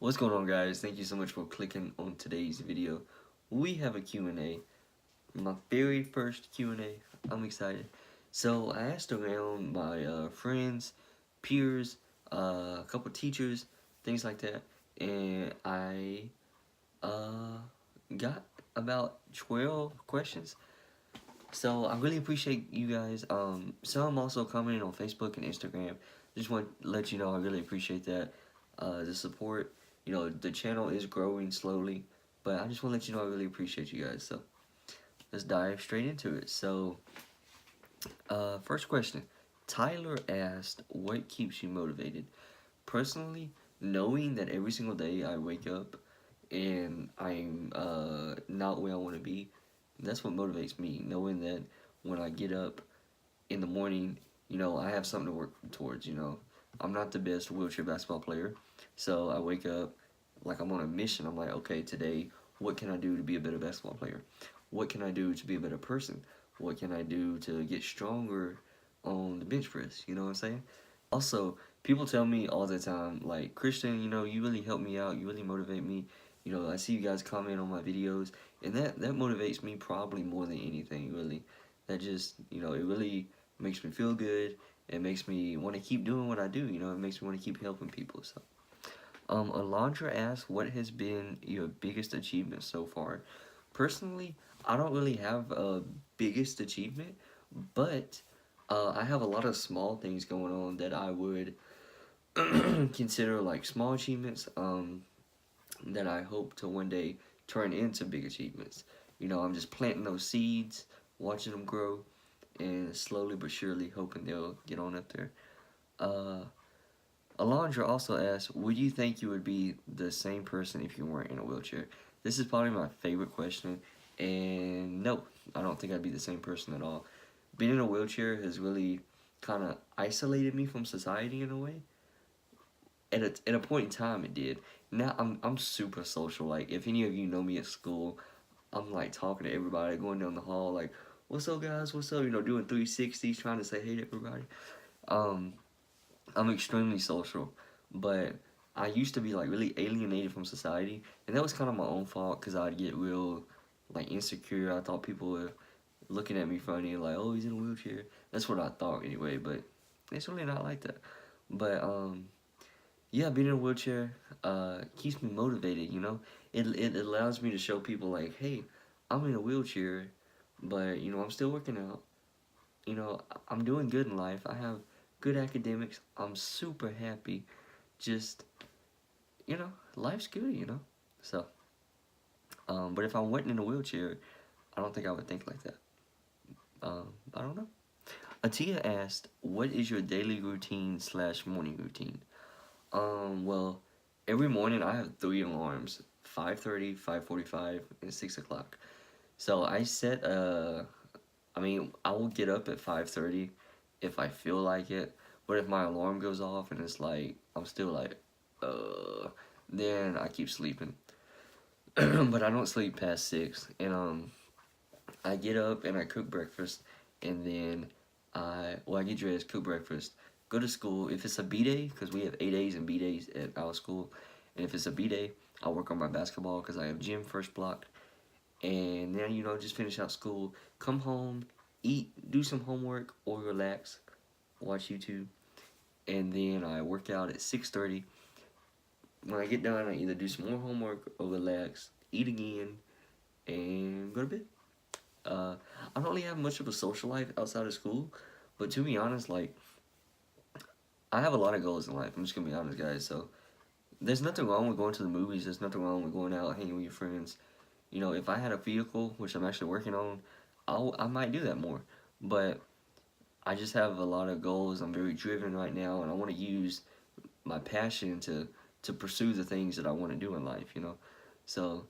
What's going on, guys? Thank you so much for clicking on today's video. We have a Q&A, my very first Q&A. I'm excited. So I asked around my friends, peers, a couple teachers, things like that, and I got about 12 questions. So I really appreciate you guys. Some also commented on Facebook and Instagram. Just want to let you know I really appreciate that. The support. The channel is growing slowly, but I just want to let you know I really appreciate you guys. So let's dive straight into it. So first question. Tyler asked, what keeps you motivated? Personally, knowing that every single day I wake up and I'm not where I want to be, that's what motivates me. Knowing that when I get up in the morning, I have something to work towards. I'm not the best wheelchair basketball player, so I wake up like I'm on a mission. I'm like, okay, today, what can I do to be a better basketball player? What can I do to be a better person? What can I do to get stronger on the bench press? You know what I'm saying? Also, people tell me all the time, like, Christian, you really help me out. You really motivate me. I see you guys comment on my videos, and that motivates me probably more than anything, really. That just, it really makes me feel good. It makes me want to keep doing what I do. It makes me want to keep helping people. So, Alondra asks, what has been your biggest achievement so far? Personally, I don't really have a biggest achievement, but I have a lot of small things going on that I would consider like small achievements that I hope to one day turn into big achievements. I'm just planting those seeds, watching them grow, and slowly but surely hoping they'll get on up there. Uh, Alondra also asked, would you think you would be the same person if you weren't in a wheelchair? This is probably my favorite question, and no, I don't think I'd be the same person at all. Being in a wheelchair has really kind of isolated me from society in a way. At a point in time, it did. Now I'm super social. Like, if any of you know me at school, I'm like talking to everybody, going down the hall, like, "What's up, guys? What's up?" Doing 360s, trying to say hey to everybody. Um, I'm extremely social, but I used to be like really alienated from society, and that was kind of my own fault because I'd get real like insecure. I thought people were looking at me funny, like, "Oh, he's in a wheelchair." That's what I thought anyway, but it's really not like that. But yeah, being in a wheelchair keeps me motivated. It allows me to show people like, hey, I'm in a wheelchair, but I'm still working out. I'm doing good in life. I have good academics. I'm super happy. Just life's good. So, but if I wasn't in a wheelchair, I don't think I would think like that. I don't know. Atia asked, what is your daily routine slash morning routine? Well, every morning I have 3 alarms: 5:30, 5:45, and 6 o'clock. So I set I will get up at 5:30 if I feel like it. But if my alarm goes off and it's like I'm still like, then I keep sleeping. But I don't sleep past 6. And I get up and I cook breakfast, and then I get dressed, cook breakfast, go to school. If it's a B day, because we have A days and B days at our school, and if it's a B day, I work on my basketball because I have gym first block, and then just finish out school, come home, eat, do some homework or relax, watch YouTube, and then I work out at 6:30. When I get done, I either do some more homework or relax, eat again, and go to bed. Uh, I don't really have much of a social life outside of school, but to be honest, like, I have a lot of goals in life. I'm just gonna be honest, guys. So there's nothing wrong with going to the movies. There's nothing wrong with going out, hanging with your friends. If I had a vehicle, which I'm actually working on, I might do that more. But I just have a lot of goals. I'm very driven right now, and I want to use my passion to pursue the things that I want to do in life. So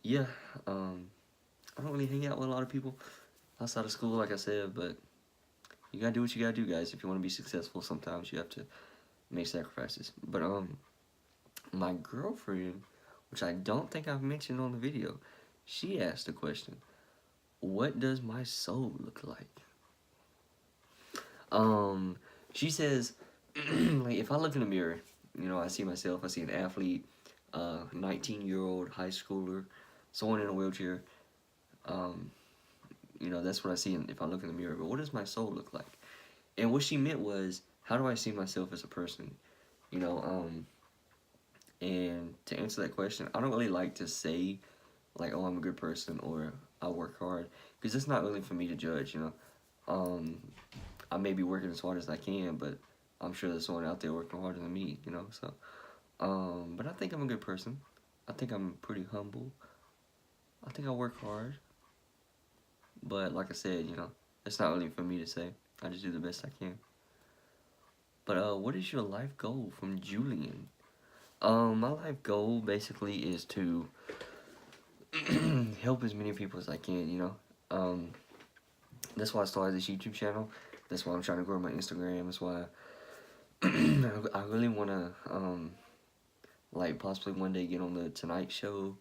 yeah, I don't really hang out with a lot of people outside of school, like I said, but you gotta do what you gotta do, guys. If you want to be successful, sometimes you have to make sacrifices. But my girlfriend, which I don't think I've mentioned on the video, she asked a question: what does my soul look like? Um, she says, like, if I look in the mirror, You know, I see myself. I see an athlete, 19-year-old high schooler, someone in a wheelchair. Um, you know, that's what I see if I look in the mirror. But what does my soul look like? And what she meant was, how do I see myself as a person? You know, and to answer that question, I don't really like to say, like, oh, I'm a good person or I work hard, because it's not really for me to judge, you know. I may be working as hard as I can, but I'm sure there's someone out there working harder than me, you know. So, but I think I'm a good person. I think I'm pretty humble. I think I work hard. But like I said, you know, it's not really for me to say. I just do the best I can. But what is your life goal from Julian? My life goal basically is to help as many people as I can, you know. That's why I started this YouTube channel. That's why I'm trying to grow my Instagram. That's why I really want to, like, possibly one day get on the Tonight Show,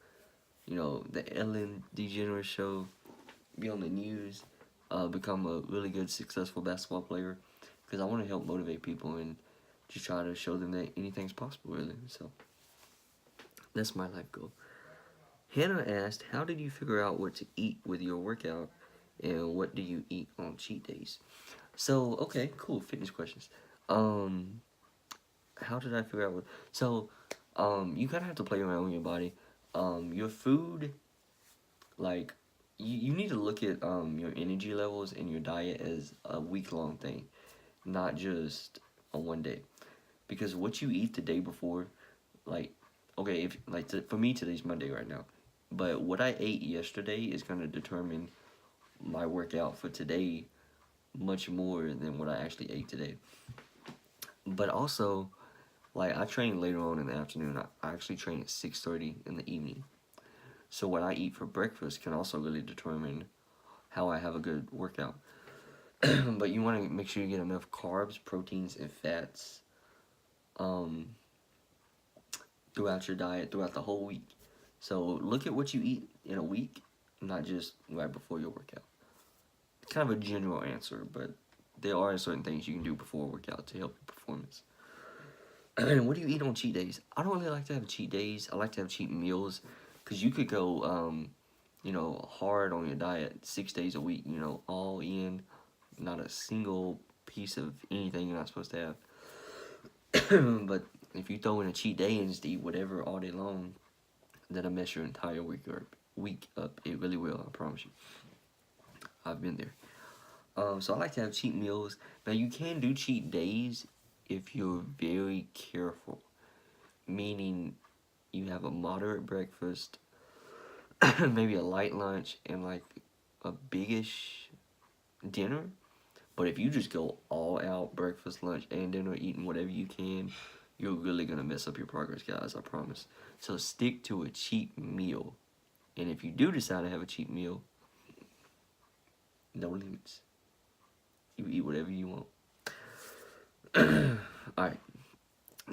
you know, the Ellen DeGeneres Show, be on the news, become a really good, successful basketball player, because I want to help motivate people and just try to show them that anything's possible, really. So that's my life goal. Hannah asked, how did you figure out what to eat with your workout, and what do you eat on cheat days? So, okay, cool, fitness questions. How did I figure out what, so, you kind of have to play around with your body. Your food, like, you need to look at, your energy levels and your diet as a week-long thing, not just a one day. Because what you eat the day before, like, okay, if, like, for me, today's Monday right now, but what I ate yesterday is going to determine my workout for today much more than what I actually ate today. But also, like, I train later on in the afternoon. I actually train at 6:30 in the evening. So what I eat for breakfast can also really determine how I have a good workout. But you want to make sure you get enough carbs, proteins, and fats throughout your diet, throughout the whole week. So look at what you eat in a week, not just right before your workout. Kind of a general answer, but there are certain things you can do before a workout to help your performance. And what do you eat on cheat days? I don't really like to have cheat days. I like to have cheat meals, because you could go, you know, hard on your diet 6 days a week, you know, all in, not a single piece of anything you're not supposed to have. But if you throw in a cheat day and just eat whatever all day long, that'll mess your entire week up. It really will, I promise you. I've been there. So I like to have cheat meals. Now, you can do cheat days if you're very careful, meaning you have a moderate breakfast, maybe a light lunch, and like a biggish dinner. But if you just go all out breakfast, lunch, and dinner, eating whatever you can, you're really gonna mess up your progress, guys, I promise. So stick to a cheat meal. And if you do decide to have a cheat meal, no limits. You eat whatever you want. Alright.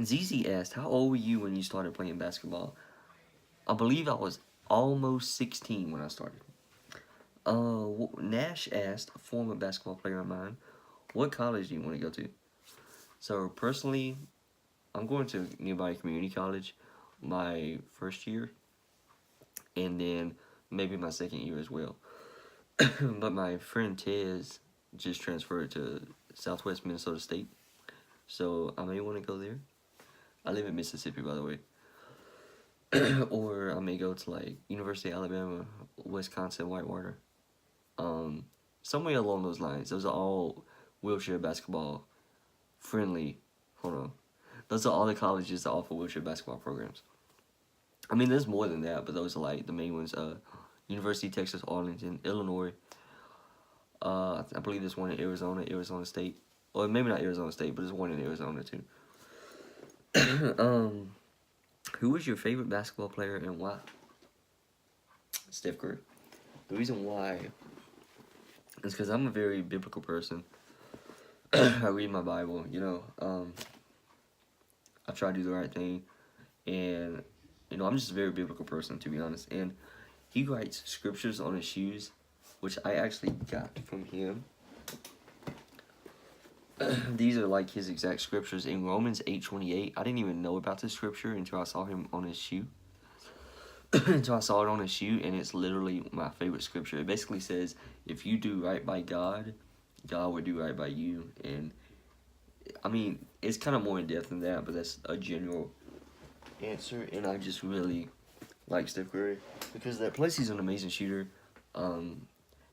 ZZ asked, how old were you when you started playing basketball? I believe I was almost 16 when I started. Nash asked, a former basketball player of mine, what college do you want to go to? So personally, I'm going to nearby community college my first year, and then maybe my second year as well. But my friend Tez just transferred to Southwest Minnesota State, so I may want to go there. I live in Mississippi, by the way. Or I may go to, like, University of Alabama, Wisconsin, Whitewater. Somewhere along those lines. Those are all wheelchair basketball friendly. Hold on. Those are all the colleges that offer wheelchair basketball programs. I mean, there's more than that, but those are, like, the main ones. University of Texas, Arlington, Illinois. I believe there's one in Arizona State. Or maybe not Arizona State, but there's one in Arizona, too. Who is your favorite basketball player and why? Steph Curry. The reason why is because I'm a very biblical person. I read my Bible, you know. I try to do the right thing. And, you know, I'm just a very biblical person, to be honest. And he writes scriptures on his shoes, which I actually got from him. these are like his exact scriptures in Romans 8:28. I didn't even know about this scripture until I saw him on his shoe. Until I saw it on his shoe, and it's literally my favorite scripture. It basically says, if you do right by God, God will do right by you. And I mean, it's kind of more in depth than that, but that's a general answer. And I just really like Steph Curry because that plus he's an amazing shooter, and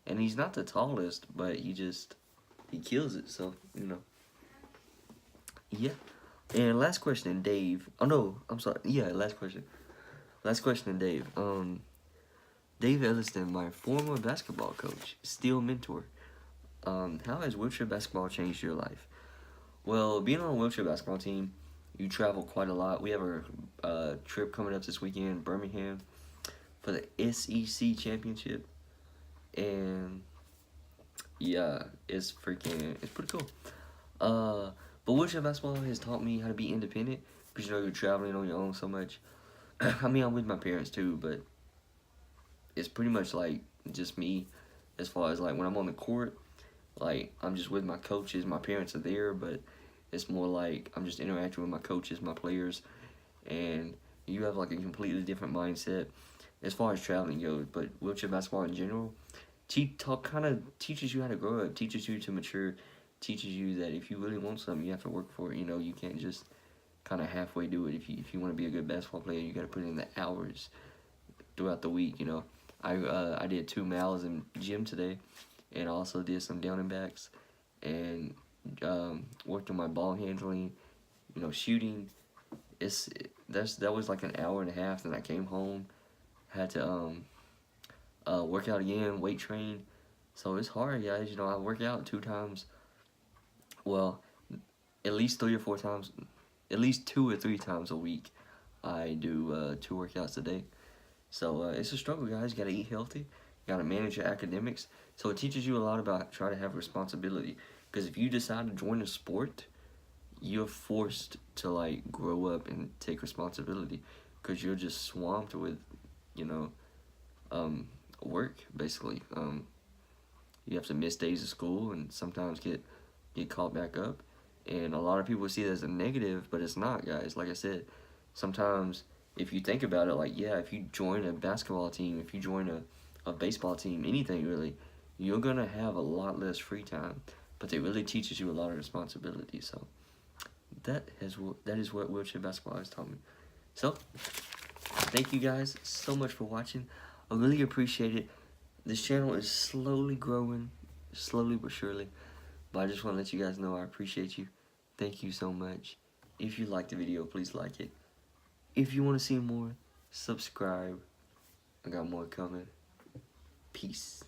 he's not the tallest, but he kills it. So yeah. And last question, Dave. Oh no, I'm sorry. Yeah, last question. Last question, Dave. Dave Elliston, my former basketball coach, still mentor. How has wheelchair basketball changed your life? Well, being on a wheelchair basketball team, you travel quite a lot. We have a trip coming up this weekend, Birmingham, for the SEC championship, and yeah, it's pretty cool. But wheelchair basketball has taught me how to be independent because you're traveling on your own so much. I mean, I'm with my parents too, but it's pretty much like just me as far as like when I'm on the court, like I'm just with my coaches, my parents are there, but it's more like I'm just interacting with my coaches, my players, and you have like a completely different mindset as far as traveling goes. But wheelchair basketball in general kind of teaches you how to grow up, teaches you to mature, teaches you that if you really want something, you have to work for it. You can't just kind of halfway do it. If you want to be a good basketball player, you got to put in the hours throughout the week. I did 2 miles in gym today, and also did some down and backs, and worked on my ball handling, shooting. That was like an hour and a half. Then I came home, had to work out again, weight train. So it's hard, guys. I work out 2 times. Well, at least 3 or 4 times, at least 2 or 3 times a week. I do 2 workouts a day. So it's a struggle, guys. You gotta eat healthy. You gotta manage your academics. So it teaches you a lot about trying to have responsibility. Because if you decide to join a sport, you're forced to like grow up and take responsibility. Because you're just swamped with, work basically. You have to miss days of school and sometimes get caught back up. And a lot of people see it as a negative, but it's not, guys. Like I said, sometimes if you think about it, like, yeah, if you join a basketball team, if you join a baseball team, anything really, you're going to have a lot less free time. But it really teaches you a lot of responsibility. So that is what wheelchair basketball has taught me. So thank you guys so much for watching. I really appreciate it. This channel is slowly growing, slowly but surely. But I just want to let you guys know I appreciate you. Thank you so much. If you liked the video, please like it. If you want to see more, subscribe. I got more coming. Peace.